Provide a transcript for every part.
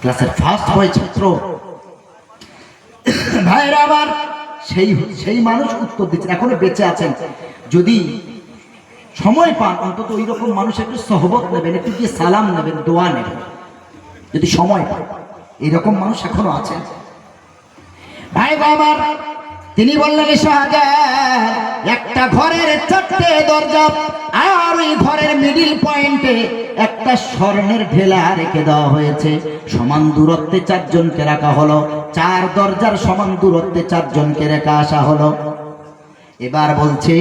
ক্লাসের first boy ছাত্র। ভাইরা আবার সেই মানুষ উত্তর দিচ্ছেন, এখনো বেঁচে আছেন। যদি সময় পান অন্তত ওই রকম মানুষ একটু সহবত নেবেন, একটু গিয়ে সালাম নেবেন, দোয়া নেবেন, যদি সময় পান। এইরকম মানুষ এখনো আছেন। ভাই বাবার তিনি বললেন, একটা ঘরের 4টে দরজা, আর ওই ঘরের মিডিল পয়েন্টে একটা স্বর্ণের ঢেলা রেখে দেওয়া হয়েছে। সমান দূরত্বে 4 জনকে রাখা হলো। 4 দরজার সমান দূরত্বে 4 জনকে রেখে আসা হলো। এবার বলছে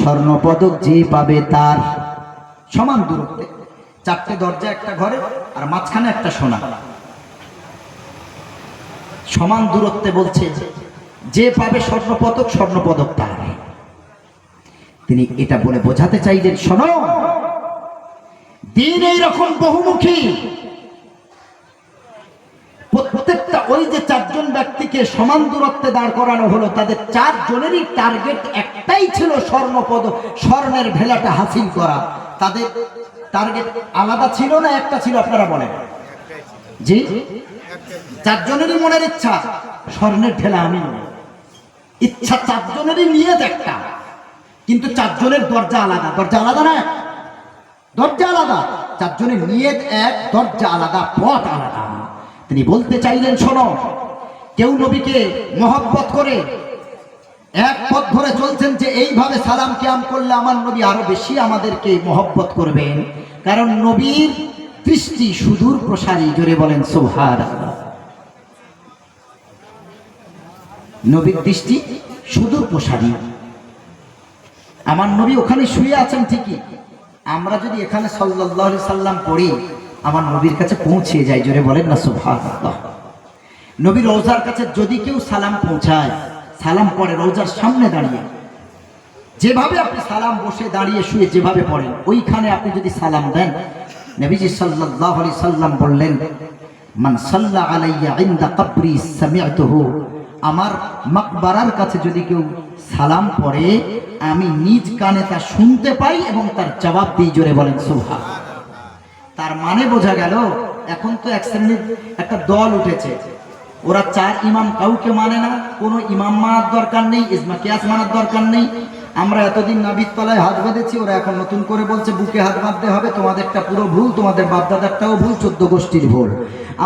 স্বর্ণ পদক যে পাবে তার সমান দূরত্বে 4টে দরজা একটা ঘরে, আর মাঝখানে একটা সোনা, সমান দূরত্বে বলছে যে পাবে স্বর্ণ পদক তার। তিনি এটা বলে বোঝাতে চাইলেন, শোনো, দিন এইরকম বহুমুখী। প্রত্যেকটা ওই যে 4 জন ব্যক্তিকে সমান দূরত্বে দাঁড় করানো হলো, তাদের 4 জনেরই টার্গেট একটাই ছিল স্বর্ণের ভেলাটা হাসিল করা। তাদের টার্গেট আলাদা ছিল না একটা ছিল? আপনারা বলেন। জি, 4 জনেরই মনের ইচ্ছা স্বর্ণের ঢেলা আমি নেব। ইচ্ছা 4 জনেরই নিয়ত একটা, কিন্তু 4 জনের দরজা আলাদা। দরজা আলাদা না? দরজা আলাদা। 4 জনের নিয়ত এক, দরজা আলাদা, পথ আলাদা। তিনি বলতে চাইলেন, শোনো, কেউ নবীকে মহব্বত করে এক পথ ধরে চলছেন যে এইভাবে সালাম কিয়াম করলে আমার নবী আরো বেশি আমাদেরকে মহব্বত করবেন, কারণ নবীর দৃষ্টি সুদূর প্রসারী। জোরে বলেন সুবহানাল্লাহ। নবীর দৃষ্টি সুদূর প্রসারী। আমার নবী ওখানে শুয়ে আছেন ঠিকই, আমরা যদি এখানে সাল্লাল্লাহু আলাইহি সাল্লাম পড়ি আমার নবীর কাছে পৌঁছে যায়। জোরে বলেন না সুবহানাল্লাহ। নবীর রওজার কাছে যদি কেউ সালাম পৌঁছায়, সালাম পড়ে রওজার সামনে দাঁড়িয়ে, যেভাবে আপনি সালাম বসে দাঁড়িয়ে শুয়ে যেভাবে পড়েন, ওইখানে আপনি যদি সালাম দেন, নবীজি সাল্লাল্লাহু আলাইহি সাল্লাম বললেন, মান সাল্লা আলাইয়া ইনদা কবরি সামি'তুহু, আমার মাকবারার কাছে যদি কেউ সালাম পড়ে আমি নিজ কানে তা শুনতে পাই এবং তার জবাব দিই। জোরে বলেন সুবহানাল্লাহ। তার মানে বোঝা গেল, এখন তো এক শ্রেণীর একটা দল উঠেছে, ওরা 4 ইমাম কাউকে মানে না, কোনো ইমাম মানার দরকার নেই, ইজমা কিয়াস মানার দরকার নেই। আমরা এতদিন নাবির তলায় হাত বেঁধেছি, ওরা এখন নতুন করে বলছে বুকে হাত বাঁধতে হবে। তোমাদেরটা পুরো ভুল, তোমাদের বাপদাদারটাও ভুল, 14 গোষ্ঠীর ভুল।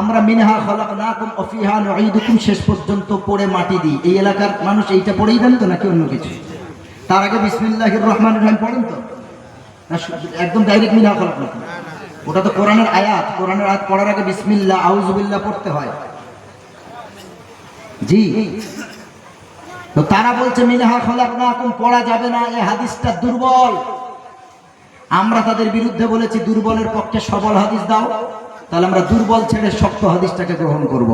আমরা মিনহা খালাকনাকুম ওয়া ফিহা নুঈদুকুম শেষ পর্যন্ত পড়ে মাটি দিই। এই এলাকার মানুষ এইটা পড়েই দেন তো নাকি অন্য কিছু? তার আগে বিসমিল্লাহির রহমানির রহিম পড়েন তো না? একদম ডাইরেক্ট মিনহা খালাকনাকুম, ওটা তো কোরআনের আয়াত। কোরআনের আয়াত পড়ার আগে বিসমিল্লাহ আউযুবিল্লাহ পড়তে হয়। জি, তো তারা বলছে মিনহা খালাকনাকুম পড়া যাবে না, এই হাদিসটা দুর্বল। আমরা তাদের বিরুদ্ধে বলেছি দুর্বলের পক্ষে সবল হাদিস দাও, তাহলে আমরা দুর্বল ছেড়ে শক্ত হাদিসটাকে গ্রহণ করব।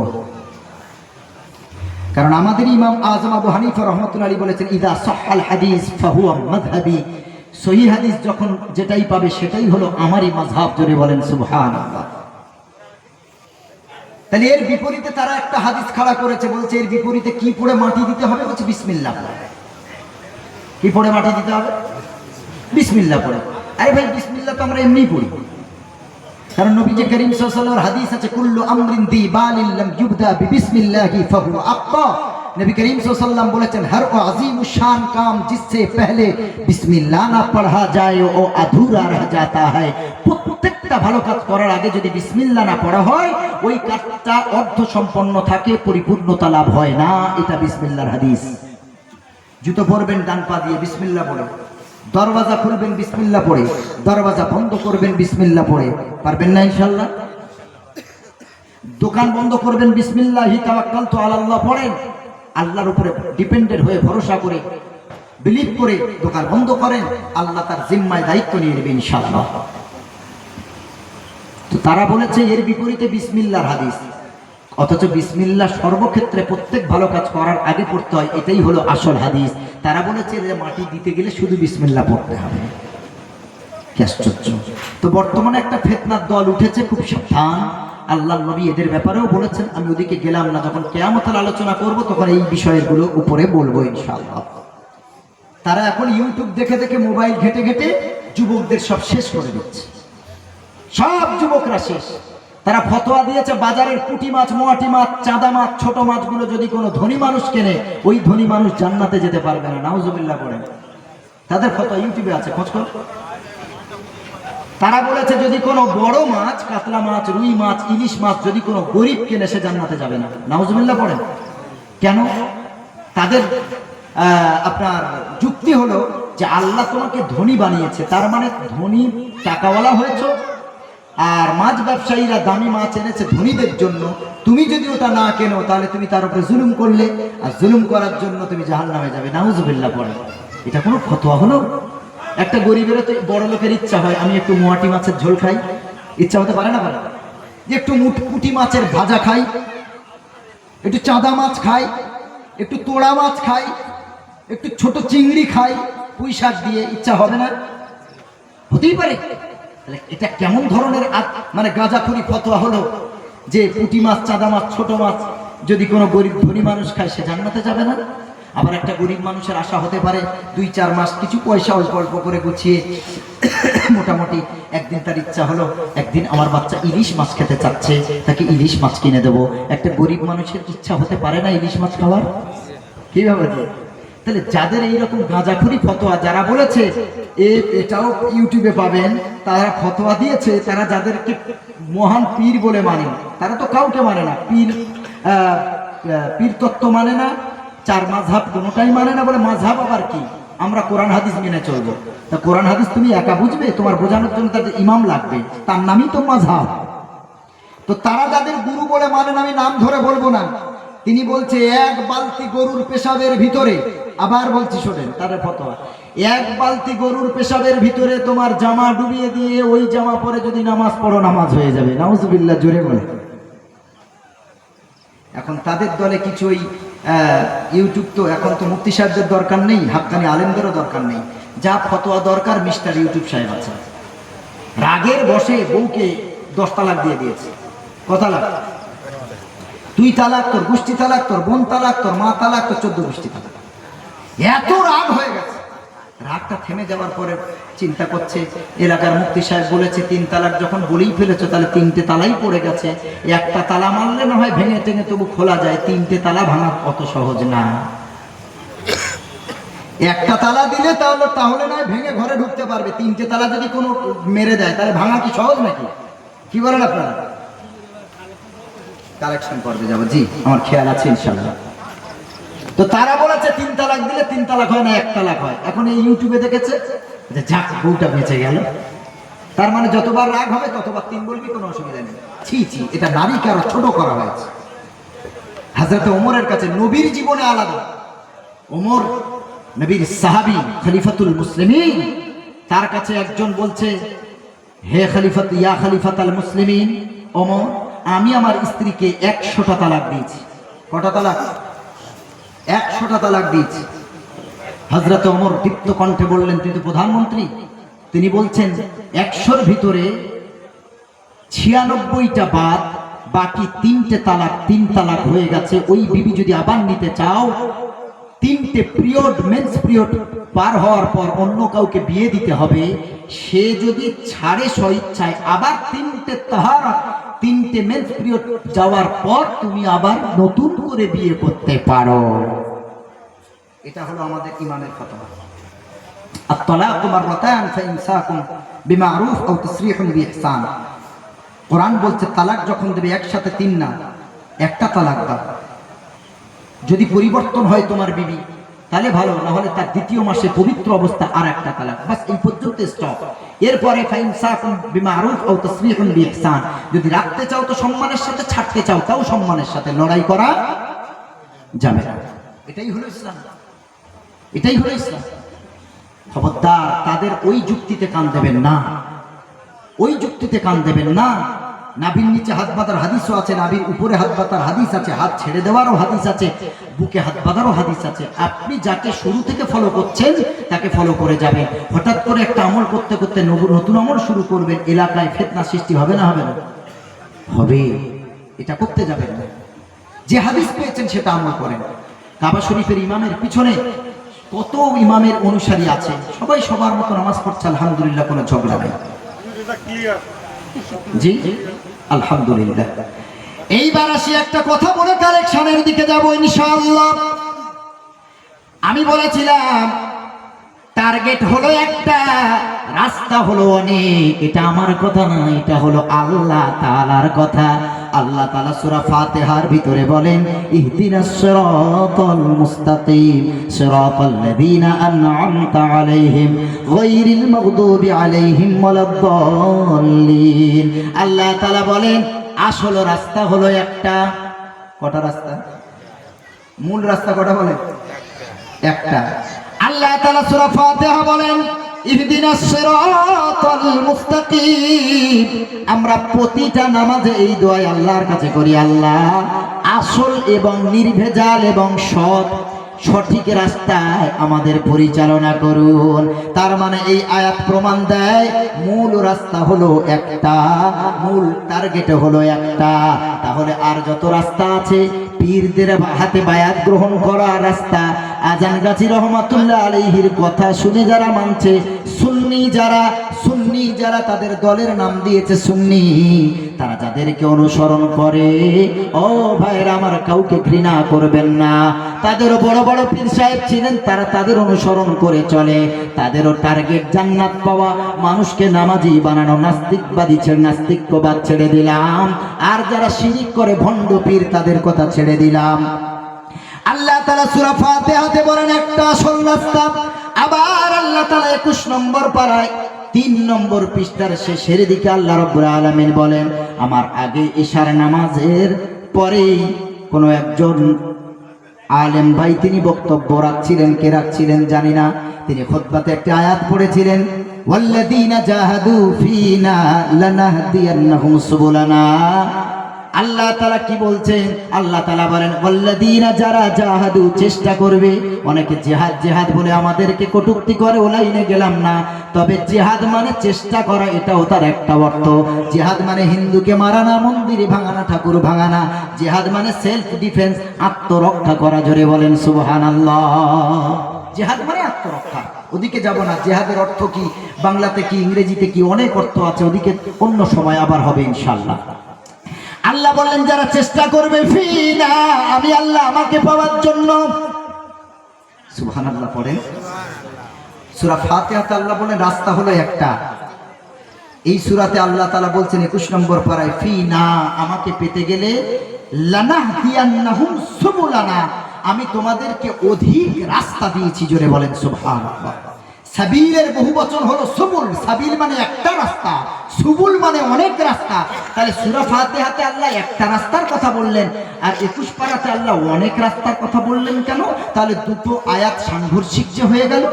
কারণ আমাদের ইমাম আযম আবু হানিফা রাহমাতুল্লাহি আলাইহি বলেছেন, ইযা সাহহাল হাদিস ফাহুয়া মাযহাবি, সহিহ হাদিস যখন যেটাই পাবে সেটাই হলো আমারই মাযহাব। জোরে বলেন সুবহানাল্লাহ। তাহলে এর বিপরীতে তারা একটা হাদিস খাড়া করেছে, বলছে এর বিপরীতে কি পড়ে মাটি দিতে হবে? বলছে বিসমিল্লাহ পড়ে। কি পড়ে মাটি দিতে হবে? বিসমিল্লাহ পড়ে। আরে ভাই, বিসমিল্লাহ তো আমরা এমনিই পড়ি, কারণ নবীজি করিম সাল্লাল্লাহু আলাইহি ওয়াসাল্লামের হাদিস আছে, কুল্লু আমরিন দিবালিন লাম ইউবদা বিবিসমিল্লাহি ফাহুয়া আখতা। নবী করিম সাল্লাল্লাহু আলাইহি ওয়াসাল্লাম বলেছেন, হর ও আযীমুশ শান কাম জিসসে পহলে বিসমিল্লাহ না পড়া যায় ও আধুরা রহ জাতা হ্যায়। প্রত্যেকটা ভালো কাজ করার আগে যদি বিসমিল্লাহ না পড়া হয় ওই কাজটা অর্ধ সম্পন্ন থাকে, পরিপূর্ণতা লাভ হয় না। এটা বিসমিল্লাহর হাদিস। জুতো পরবেন ডান পা দিয়ে, বিসমিল্লাহ পড়ে। দরওয়াজা খুলবেন বিসমিল্লাহ পড়ে, দরওয়াজা বন্ধ করবেন বিসমিল্লাহ পড়ে। পারবেন না ইনশাআল্লাহ? দোকান বন্ধ করবেন বিসমিল্লাহি তাওয়াক্কালতু আলাল্লাহ পড়েন, আল্লাহর উপরে ডিপেন্ডেন্ট হয়ে ভরসা করে বিলিভ করে দোকান বন্ধ করেন, আল্লাহ তার জিম্মায় দায়িত্ব নিয়ে নেবেন ইনশাআল্লাহ। তো তারা বলেছে এর বিপরীতে বিসমিল্লাহর হাদিস, অথচ বিসমিল্লাহ সর্বক্ষেত্রে প্রত্যেক ভালো কাজ করার আগে পড়তে হয়, এটাই হলো আসল হাদিস। তারা বলেছে যে মাটি দিতে গেলে শুধু বিসমিল্লাহ পড়তে হবে। কি আশ্চর্য! তো বর্তমানে একটা ফিতনার দল উঠেছে, খুব সাবধান। আল্লাহর নবী এদের ব্যাপারেও বলেছেন, আমি ওদিকে গেলাম না, যখন কিয়ামতের আলোচনা করব তখন এই বিষয়গুলো উপরে বলবো ইনশাআল্লাহ। তারা এখন ইউটিউব দেখে দেখে, মোবাইল ঘেটে ঘেটে যুবকদের সব শেষ করে দিচ্ছে। সব যুবকরা শেষ। তারা ফতোয়া দিয়েছে বাজারের পুঁটি মাছ, মোয়াটি মাছ, চাঁদা মাছ, ছোট মাছগুলো যদি কোনো ধনী মানুষ কেনে, ওই ধনী মানুষ জান্নাতে যেতে পারবে না। নাউজুবিল্লাহ পড়েন। তাদের ফতোয়া ইউটিউবে আছে, খোঁজ কর। তারা বলেছে যদি কোনো বড় মাছ, কাতলা মাছ, রুই মাছ, ইলিশ মাছ যদি কোনো গরিব কেনে, সে জান্নাতে যাবে না। নাউজুবিল্লাহ পড়েন। কেন? তাদের আপনার যুক্তি হলো যে আল্লাহ তোমাকে ধনী বানিয়েছে, তার মানে ধনী টাকাওয়ালা হয়েছে, আর মাছ ব্যবসায়ীরা দামি মাছ এনেছে ধনীদের জন্য। তুমি যদি ওটা না কেনো তাহলে তুমি তার উপরে জুলুম করলে, আর জুলুম করার জন্য তুমি জাহান্নামে যাবে। নাউজুবিল্লাহ পড়ে। এটা কোনো ফতোয়া হলো? একটা গরিবেরও তো বড় লোকের ইচ্ছা হয় আমি একটু মোয়াটি মাছের ঝোল খাই, ইচ্ছা হতে পারে না? পারে। যে একটু পুঁটি মাছের ভাজা খাই, একটু চাঁদা মাছ খাই, একটু তোড়া মাছ খাই, একটু ছোট চিংড়ি খাই পুঁই শাক দিয়ে, ইচ্ছা হবে না? হতেই পারে। এটা কেমন ধরনের মানে গাঁজাখুরি ফতোয়া হলো যে পুঁটি মাছ, চাঁদা মাছ, ছোট মাছ যদি কোনো গরিব ধনী মানুষ খায়, সে জান্নাতে যাবে না? আবার একটা গরিব মানুষের আশা হতে পারে 2-4 মাস কিছু পয়সা অল্প অল্প করে গুছিয়ে মোটামুটি একদিন তার ইচ্ছা হলো একদিন আমার বাচ্চা ইলিশ মাছ খেতে চাচ্ছে, তাকে ইলিশ মাছ কিনে দেবো। একটা গরিব মানুষের ইচ্ছা হতে পারে না ইলিশ মাছ খাওয়ার? কিভাবে? তাহলে যাদের এইরকম গাঁজাখুরি ফতোয়া, যারা বলেছে এটাও ইউটিউবে পাবেন, তারা ফতোয়া দিয়েছে, তারা যাদেরকে মহান পীর বলে মানে, তারা তো কাউকে মানে না। পীর তত্ত্ব মানে না, 4 মাযহাব কোনোটাই মানে না। বলে মাযহাব আবার কি? আমরা কোরআন হাদিস মেনে চলবো। তা কোরআন হাদিস তুমি একা বুঝবে? তোমার বোঝানোর জন্য তাদের ইমাম লাগবে, তার নামই তো মাযহাব। তো তারা যাদের গুরু বলে মানেন, আমি নাম ধরে বলবো না, তিনি বলছে 1 বালতি গরুর পেশাবের ভিতরে, আবার বলছি শোনেন তাদের ফতোয়া, 1 বালতি গরুর পেশাবের ভিতরে তোমার জামা ডুবিয়ে দিয়ে ওই জামা পরে যদি নামাজ পড়ো, নামাজ হয়ে যাবে। নাউজুবিল্লাহ, জোরে বলে। এখন তাদের দলে কিছু ওই ইউটিউব, তো এখন তো মুফতি সাহেবদের দরকার নেই, হাক্কানি আলেমদেরও দরকার নেই, যা ফতোয়া দরকার মিস্টার ইউটিউব সাহেব আছে। রাগের বসে বউকে 10 তালাক দিয়ে দিয়েছে। কত তালাক? 2 তালাক, তোর গোষ্ঠী তালাক, তোর বোন তালাক, তোর মা তালাক, তোর 14 গোষ্ঠী তালাক। এত রাগ হয়ে গেছে। রাগটা থেমে যাওয়ার পরে চিন্তা করছে, এলাকার মুফতি সাহেব বলেছে 3 তালাক যখন বলেই ফেলেছো, তাহলে 3টে তালাই পড়ে গেছে। একটা তালা মারলে না হয় ভেঙে টেঙে তবু খোলা যায়, 3টে তালা ভাঙা অত সহজ না। একটা তালা দিলে তাহলে নয় ভেঙে ঘরে ঢুকতে পারবে, 3টে তালা যদি কোনো মেরে দেয় তাহলে ভাঙা কি সহজ নাকি? কি বলেন আপনারা? কালেকশন করবে যাবো, জি আমার খেয়াল আছে ইনশাআল্লাহ। তো তারা বলেছে 3 তালাক দিলে 3 তালাক হয় না, 1 তালাক হয়। এখন এই ইউটিউবে দেখেছে যে যাক বউটা বেঁচে গেল, তার মানে যতবার রাগ হবে ততবার 3 বলবি, কোনো অসুবিধা নেই। ছি ছি, এটা নারীকে আরো ছোট করা হয়েছে। হযরত ওমরের কাছে, নবীর জীবনে আলাদা, ওমর নবীর সাহাবী, খলিফাতুল মুসলিমিন, তার কাছে একজন বলছে হে খলিফাত, ইয়া খলিফাতুল মুসলিমিন ওমর, আমি আমার স্ত্রীকে 100টা তালাক দিয়েছি। কটা তালাক? 100টা তালাক দিয়েছি। হযরত ওমর দীপ্ত কণ্ঠে বললেন, তিনি তো প্রধানমন্ত্রী, তিনি বলছেন 100র ভিতরে 96টা বাদ, বাকি 3টে তালাক, 3 তালাক হয়ে গেছে। ওই বিবি যদি আবার নিতে চাও, 3টে পিরিয়ড, মেন্স পিরিয়ড পার হওয়ার পর অন্য কাউকে বিয়ে দিতে হবে। সে যদি ছাড়ে স্বইচ্ছায়, আবার 3টে তাহারা, 3টে মেন্স পিরিয়ড যাওয়ার পর তুমি আবার নতুন করে বিয়ে করতে পারো। এটা হলো আমাদের ইমানের ফতোয়া। আত-তালাকু মাররাতান ফাইমসাকুম বিমারুফ আও তাসরিহুন বিইহসান। কোরআন বলছে তালাক যখন দেবে একসাথে 3 না, একটা তালাক দাও। যদি পরিবর্তন হয় তোমার বিবি তাহলে ভালো, না হলে তার 2য় মাসে পবিত্র অবস্থা আর একটা তালাক, বাস এই পর্যন্ত স্টপ। এরপরে ফাইমসাকুম বিমারুফ আও তাসরিহুন বিইহসান। যদি রাখতে চাও তো সম্মানের সাথে, ছাড়তে চাও তাও সম্মানের সাথে, লড়াই করা যাবে না। এটাই হলো ইসলাম, এটাই হলো ইসলাম। খবরদার তাদের ওই যুক্তিতে কান দেবেন না, ওই যুক্তিতে কান দেবেন না। নাভির নিচে হাত বাঁধার হাদিসও আছে, নাভির উপরে হাত বাঁধার হাদিস আছে, হাত ছেড়ে দেওয়ারও হাদিস আছে, বুকে হাত বাঁধারও হাদিস আছে। আপনি যাকে শুরু থেকে ফলো করছেন তাকে ফলো করে যাবেন। হঠাৎ করে একটা আমল করতে করতে নতুন আমল শুরু করবেন, এলাকায় ফিতনা সৃষ্টি হবে না? হবে না? হবে। এটা করতে যাবেন না। যে হাদিস পেয়েছেন সেটা আমল করেন। কাবা শরীফের ইমামের পিছনে কত ইমামের অনুসারী আছে, সবাই সবার মতো নামাজ পড়ছে, আলহামদুলিল্লাহ, কোনো ঝগড়া নাই। জি আলহামদুলিল্লাহ। এইবার আসি একটা কথা বলে কালেকশনের দিকে যাব ইনশাআল্লাহ। আমি বলেছিলাম টার্গেট হলো একটা, রাস্তা হলো অনেক। এটা আমার কথা না, এটা হলো আল্লাহ তাআলার কথা। আল্লাহ তাআলা সূরা ফাতিহার ভিতরে বলেন, ইহদিনাস সিরাতাল মুস্তাকিম সিরাতাল লাযিনা আন'আমতা আলাইহিম গায়রিল মাগদুবি আলাইহিম ওয়ালাদ-দাল্লিন। আল্লাহ তাআলা বলেন আসল রাস্তা হলো একটা। কটা রাস্তা? মূল রাস্তা কটা বলেন? একটা। আল্লাহ তাআলা সূরা ফাতিহা বলেন ইহদিনাস সিরাতাল মুস্তাকিম। আমরা প্রতিটা নামাজে এই দোয়া আল্লাহর কাছে করি, আল্লাহ আসল এবং নির্ভেজাল এবং সঠিক রাস্তায় আমাদের পরিচালনা করুন। তার মানে এই আয়াত প্রমাণ দেয় মূল রাস্তা হলো একটা, মূল টার্গেট হলো একটা। তাহলে আর যত রাস্তা আছে, পীরদের হাতে বায়াত গ্রহণ করা রাস্তা, আজান গাজী রহমাতুল্লাহ আলাইহির কথা শুনে যারা মানছে, সুন্নি যারা তাদের দলের নাম দিয়েছে সুন্নি, তারা যাদেরকে অনুসরণ করে, ও ভাইরা আমার, কাউকে ঘৃণা করবেন না। তাদেরও বড় বড় পীর সাহেব ছিলেন, তারা তাদের অনুসরণ করে চলে। তাদেরও টার্গেট জান্নাত পাওয়া, মানুষকে নামাজি বানানো। নাস্তিকবাদ ছেড়ে দিলাম, আর যারা শিরিক করে ভণ্ড পীর, তাদের কথা ছেড়ে দিলাম। আল্লাহ তাআলা সূরা ফাতিহাতে বলেন একটা আসল রাস্তা। আবার আল্লাহ তাআলা 21 নম্বর পারায় 3 নম্বর পৃষ্ঠার শেষের দিকে আল্লাহ রাব্বুল আলামিন বলেন, আমার আগে ইশার নামাজের পরেই কোন একজন আলেম ভাই তিনি বক্তব্য রাখছিলেন জানি না, তিনি খুতবাতে একটা আয়াত পড়েছিলেন, ওয়াল্লাযীনা জাহাদু ফীনা লানাহদিয়ান্নাহুম সুবুলানা। আল্লাহ তাআলা কি বলছেন? আল্লাহ তাআলা বলেন ওয়াল্লাযীনা, যারা জাহাদু চেষ্টা করবে। অনেকে জিহাদ বলে আমাদেরকে কটূক্তি করে, ও লাইনে গেলাম না। তবে জিহাদ মানে চেষ্টা করা, এটাও তার একটা অর্থ। জিহাদ মানে হিন্দুকে মারা না, মন্দিরে ভাঙা না, ঠাকুর ভাঙা না। জিহাদ মানে সেলফ ডিফেন্স, আত্মরক্ষা করা। জোরে বলেন সুবহানাল্লাহ। জিহাদ মানে আত্মরক্ষা। ওদিকে যাব না। জিহাদের অর্থ কি, বাংলাতে কি, ইংরেজিতে কি, অনেক অর্থ আছে। ওদিকে অন্য সময় আবার হবে ইনশাআল্লাহ। আল্লাহ বলেন যারা চেষ্টা করবে ফিনা, আমি আল্লাহ আমাকে পাওয়ার জন্য। সুবহানাল্লাহ পড়েন। সূরা ফাতিহাতে আল্লাহ বলেন রাস্তা হলো একটা। এই সূরাতে আল্লাহ তাআলা বলছেন 21 নম্বর পারায়, ফিনা, আমাকে পেতে গেলে, লানাহদিয়ান্নাহুম সুবুলানা, আমি তোমাদেরকে অধিক রাস্তা দিয়েছি। জোরে বলেন সুবহানাল্লাহ। সাবিলের বহু বচন হলো সুবুল। সাবিল মানে একটা রাস্তা, সুবুল মানে অনেক রাস্তা। তাহলে সূরা ফাতিহাতে আল্লাহ একটা রাস্তার কথা বললেন, আর 21 পারাতে আল্লাহ অনেক রাস্তার কথা বললেন কেন? তাহলে দুটো আয়াত সাংঘর্ষিক যে হয়ে গেল।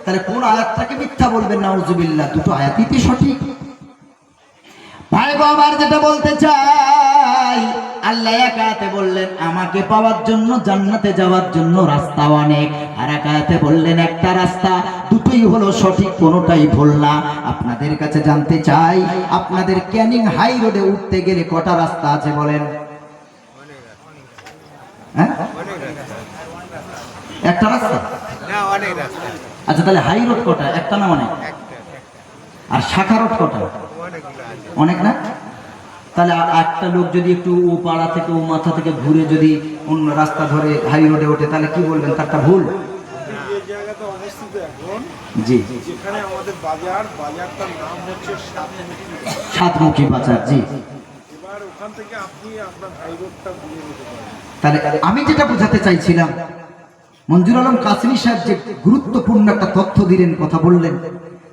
তাহলে কোন আয়াতটাকে মিথ্যা বলবেন? নাউজুবিল্লাহ, দুটো আয়াতই সঠিক। ভাই বাবার যেটা বলতে চাই, আল্লাহ এক আয়াতে বললেন আমাকে পাওয়ার জন্য, জান্নাতে যাওয়ার জন্য রাস্তা অনেক, আর এক আয়াতে বললেন একটা রাস্তা। দুটোই হলো সঠিক, কোনোটাই ভুল না। আপনাদের কাছে জানতে চাই, আপনাদের ক্যানিং হাই রোডে উঠতে গেলে কটা রাস্তা আছে বলেন? হ্যাঁ, একটা রাস্তা? আচ্ছা, তাহলে হাই রোড কটা? একটা না অনেক? আর শাখা রোড কটা? অনেক না? তাহলে একটা লোক যদি একটু ও পাড়া থেকে, ও মাথা থেকে ঘুরে যদি অন্য রাস্তা ধরে হাই রোডে ওঠে, তাহলে কি বলবেন? তারটা ভুল? জি, যেখানে আমাদের বাজারটার নাম হচ্ছে সাতমুখী বাজার। জি, এবার ওখান থেকে আপনি আপনার হাই রোডটা ঘুরে যেতে পারেন। তাহলে আমি যেটা বোঝাতে চাইছিলাম, মঞ্জুর আলম কাসেমি সাহেব যে গুরুত্বপূর্ণ একটা তথ্য দিলেন, কথা বললেন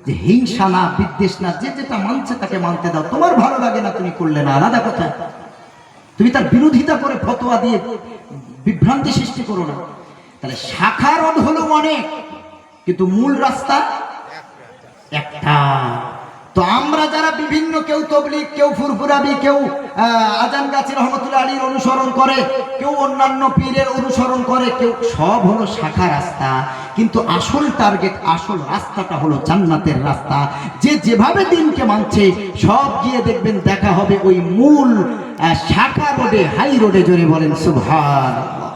যে হিংসা না, বিদ্বেষ না, যে যেটা মানছে তাকে মানতে দাও। তোমার ভালো লাগে না, তুমি করলে না, আলাদা কথা। তুমি তার বিরোধিতা করে ফতোয়া দিয়ে বিভ্রান্তি সৃষ্টি করো না। তাহলে শাখা রোড হলো অনেক, কিন্তু মূল রাস্তা একটা। তো আমরা যারা বিভিন্ন, কেউ তবলিগ, কেউ ফুরফুরাবি, কেউ আজান গাজী রহমাতুল্লাহ আলীর অনুসরণ করে, কেউ অন্যান্য পীরের অনুসরণ করে, কেউ, সব হলো শাখা রাস্তা। কিন্তু আসল টার্গেট, আসল রাস্তাটা হলো জান্নাতের রাস্তা। যে যেভাবে দিনকে মানছে, সব গিয়ে দেখবেন দেখা হবে ওই মূল শাখা রোডে, হাই রোডে। জোরে বলেন সুবহানাল্লাহ।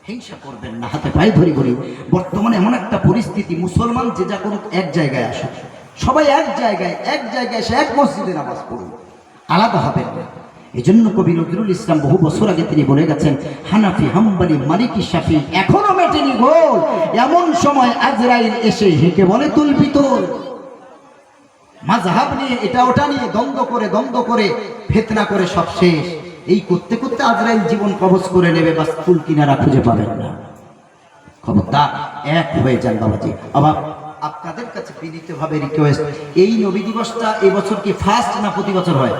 হিংসা করবেন না, হাতে পায়ে ধরি বলি। বর্তমানে এমন একটা পরিস্থিতি, মুসলমান যে যা করুক এক জায়গায় আসুক, সবাই এক জায়গায় এসে এক মসজিদে নামাজ পড়ুন, আলাদা হবেন না। এজন্য কবি নজরুল ইসলাম বহু বছর আগে তিনি বলে গেছেন, হানাফি হাম্বলি মালিকি শাফি এখনো মেটেনি গোল, এমন সময় আজরাইল এসে হেঁকে বলে তুলবি তোল। মাযহাব নিয়ে এটা ওটা নিয়ে দ্বন্দ্ব করে ফিতনা করে সব শেষ। এই করতে করতে আজরাইল জীবন কবজ করে নেবে, বাস ফুল কিনারা খুঁজে পাবেন না। খবরদার এক হয়ে যান বাবাজি। আবার আপনাদের কাছে বিনীতভাবে রিকোয়েস্ট, এই নবী দিবসটা এই বছর কি ফার্স্ট না প্রতি বছর হয়?